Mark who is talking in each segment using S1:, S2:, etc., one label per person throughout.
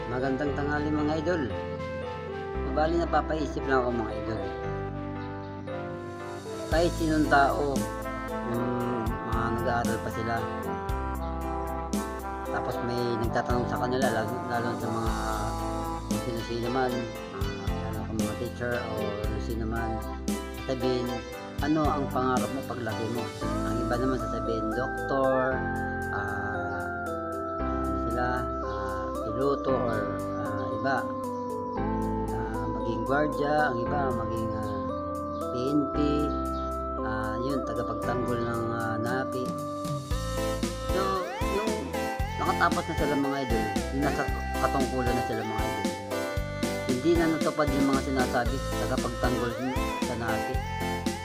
S1: Magandang tanghali mga idol. Bali napapaisip lang ako mga idol. Kahit sinong tao, mga nag-aaral pa sila, tapos may nagtatanong sa kanila, lalo sa mga sino-sino man, lalo sa mga teacher o sino man, sabihin, ano ang pangarap mo paglaki mo? Ang iba naman sasabihin, doktor, sila, piloto or iba, maging gwardiya, ang iba maging PNP, yun, tagapagtanggol ng NAPI. So, yung nakatapos na sila mga idol, yung nasa katungkulan na sila mga idol, hindi na natupad yung mga sinasabi, tagapagtanggol sa NAPI.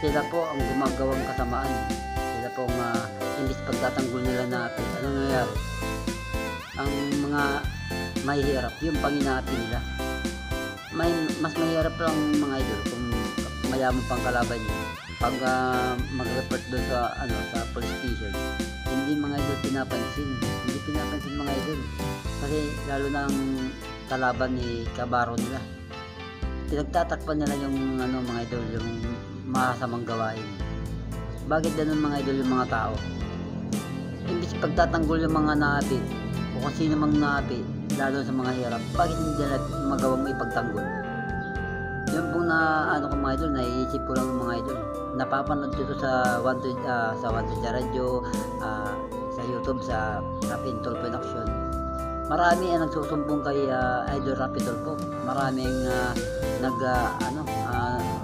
S1: Sila po ang gumagawang kasamaan. Sila po ang imbis pagtatanggol nila NAPI. Ano nangyayari? Ang mga mahihirap, yung panginapi nila. Mas mahirap lang mga idol kung mayaman pang kalaban niya. Pag mag-report doon sa police station, hindi mga idol pinapansin. Hindi pinapansin mga idol. Kasi lalo na ang kalaban ni kabaro nila. Pinagtatakpan nila yung mga idol, yung masamang gawain. Bakit ganun mga idol yung mga tao? Imbis pagtatanggol yung mga naapi, o kung sino mang naapi, lalo sa mga hirap, bakit hindi nila magawang ipagtanggol? Yun pong ko mga idol, naiisip ko lang mga idol. Napapanood dito sa Wanted Radio, sa YouTube, sa Rapid Tulpo in Action. Marami ang nagsusumbong kay Idol Rapid Tulpo. Maraming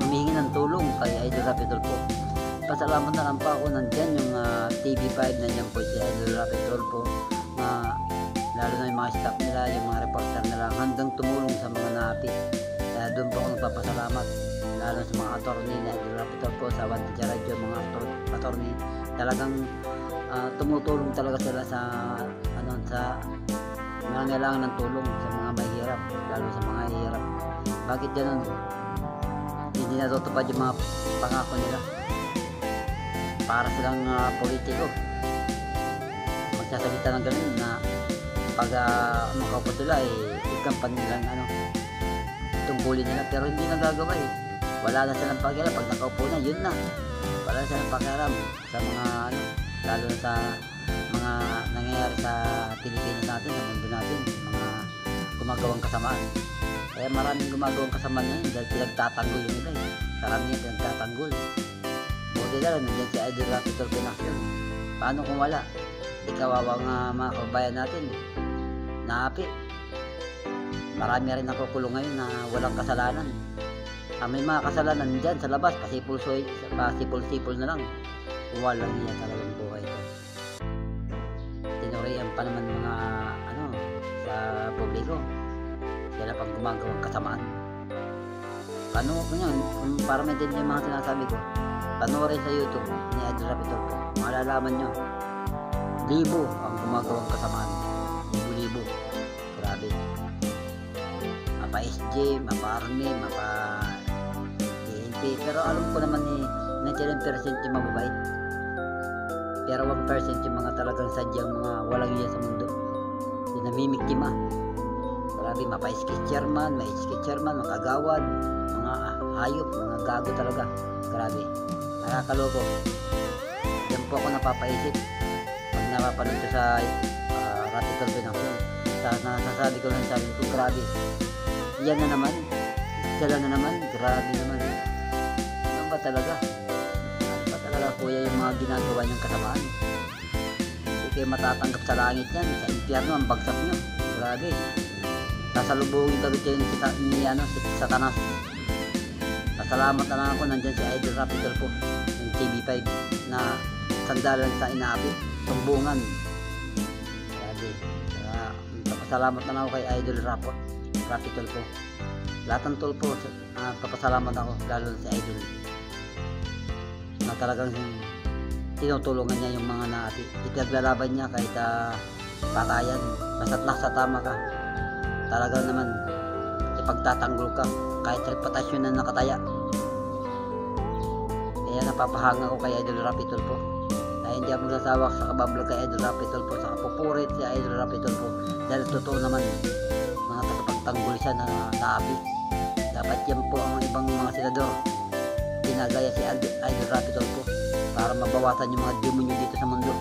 S1: humihingi ng tulong kay Idol Rapid Tulpo. Pasalamat na lang pa ako, nandyan yung TV5, nandyan po si Idol Rapid Tulpo. Lalo na yung mga staff nila, yung mga reporter nila, handang tumulong sa mga NAPI. Kaya doon po ako nagpapasalamat, lalo sa mga attorney na Idol Rapid Tulpo, sa Wanted Radio, mga attorney. Talagang tumutulong talaga sila sa nangangailangan ng tulong sa mga mahihirap, lalo sa mga hirap. Bakit ganun? Hindi natutupad yung mga pangako nila. Para silang politiko, magsasalita ng ganun na pag makaupo sila ikampan nilang tungkulin nila, pero hindi nagagawa wala na silang pakialam. Pag nakaupo na, yun na, wala na silang pakialam sa mga lalo sa mga nangyayari sa Pilipinas natin, sa mundo natin, mga gumagawang kasamaan. Kaya maraming gumagawang kasamaan ngayon dahil pinagtatanggol yung iba karamihan pinagtatanggol. Buti na lang nandiyan si Idol Rapid Tulpo in Action. Paano kung wala? Kawawa nga mga kababayan natin, naapi. Marami rin nakukulong ngayon na walang kasalanan. May mga kasalanan dyan sa labas, pasipol-sipol na lang. Walang niya talagang buhay ko. Tinurian pa naman mga sa publiko, sila pang gumagawang kasamaan. Paano ko yan? Para maintindihan yung mga sinasabi ko, panoorin sa YouTube ni Idol Rapid Tulpo. Malalaman nyo, libo ang gumagawang kasamaan. Libo-libo. Grabe. Mapa-SJ, mapa-army, mapa-PNP. Pero alam ko naman 99% yung mababait. Pero 1% yung mga talagang sadyang mga walang iya sa mundo. Yung namimiktima. Grabe, mapa-SK chairman, may SK chairman, mga kagawad, mga hayop, mga gago talaga. Grabe. Nakakaloko. Yan po ako napapaisip. Napapanood ko sa Rapid Tulpo in Action. Nasasabi ko lang, sabi ko, grabe. Yan na naman. Sila na naman. Grabe naman. Ano ba talaga? Ano ba talaga kuya yung mga ginagawa niyong kasamaan? Hindi kayo matatanggap sa langit yan. Sa impyerno ang bagsak nyo. Grabe. Sasalubungin kagad kayo si Satanas. Pasalamat na lang ako, nandyan si Idol Rapid Tulpo, yung TV5 na sandalan sa inaapi, tumbungan. Grabe. Papasalamat na lang ako kay Idol Rapid Tulpo. Lahat ng Tulpo, papasalamat ako, lalo si Idol. Na talagang tinutulungan niya yung mga naapi. Ipinaglalaban niya kahit patayan. Basta't nasa tama ka, talagang naman ipagtatanggol ka kahit reputasyon na nakataya. Kaya napapahanga ko kay Idol Rapid Tulpo. Hindi ako nasasawa sa kabablog kay Idol Rapid Tulpo, sa kapupurit si Idol Rapid Tulpo, dahil totoo naman mga mga tagapagtanggol siya na naapi. Dapat yan po ang ibang mga senador ginagaya si Idol Rapi Tulfo para mabawasan yung mga demonyo dito sa mundo.